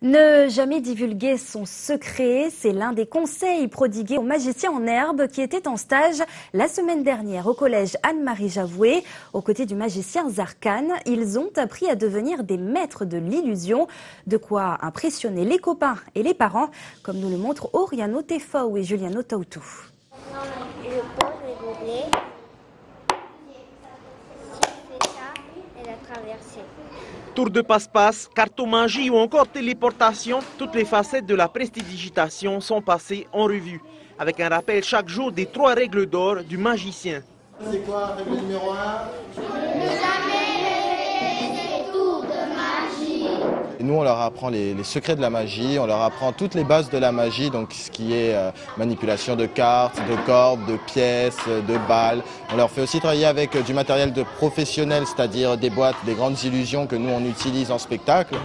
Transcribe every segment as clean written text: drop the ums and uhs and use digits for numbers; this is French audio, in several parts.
Ne jamais divulguer son secret, c'est l'un des conseils prodigués aux magiciens en herbe qui étaient en stage la semaine dernière au collège Anne-Marie Javoué. Aux côtés du magicien Zarkane, ils ont appris à devenir des maîtres de l'illusion. De quoi impressionner les copains et les parents, comme nous le montrent Oriano Tefao et Juliano Tautou. Je pose les gobelets. Si je fais ça, elle a traversé. Tour de passe-passe, cartomagie ou encore téléportation, toutes les facettes de la prestidigitation sont passées en revue, avec un rappel chaque jour des 3 règles d'or du magicien. C'est quoi, règle numéro 1? Ne jamais répéter des tours de magie. Et nous, on leur apprend les secrets de la magie, on leur apprend toutes les bases de la magie, donc ce qui est manipulation de cartes, de cordes, de pièces, de balles. On leur fait aussi travailler avec du matériel de professionnel, c'est-à-dire des boîtes, des grandes illusions que nous, on utilise en spectacle.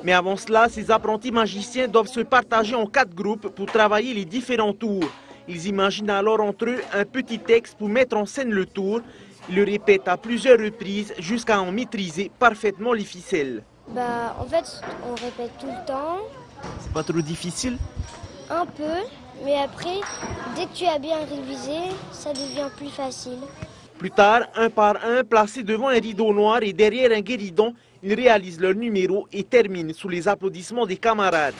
Mais avant cela, ces apprentis magiciens doivent se partager en 4 groupes pour travailler les différents tours. Ils imaginent alors entre eux un petit texte pour mettre en scène le tour. Ils le répètent à plusieurs reprises jusqu'à en maîtriser parfaitement les ficelles. En fait, on répète tout le temps, C'est pas trop difficile? un peu, mais après, dès que tu as bien révisé, ça devient plus facile. Plus tard, un par un, placés devant un rideau noir et derrière un guéridon, ils réalisent leur numéro et terminent sous les applaudissements des camarades.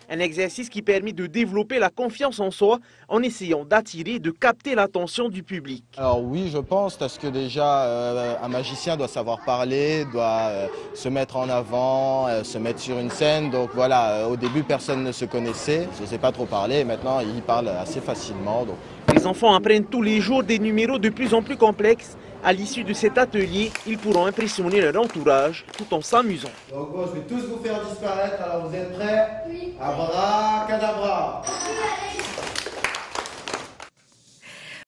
Un exercice qui permet de développer la confiance en soi en essayant d'attirer et de capter l'attention du public. Alors oui, je pense, parce que déjà, un magicien doit savoir parler, doit se mettre en avant, se mettre sur une scène. Donc voilà, au début, personne ne se connaissait, je ne sais pas trop parler, et maintenant, il parle assez facilement. Donc. Les enfants apprennent tous les jours des numéros de plus en plus complexes. À l'issue de cet atelier, ils pourront impressionner leur entourage tout en s'amusant. Donc bon, je vais tous vous faire disparaître, alors vous êtes prêts? Oui. Abracadabra.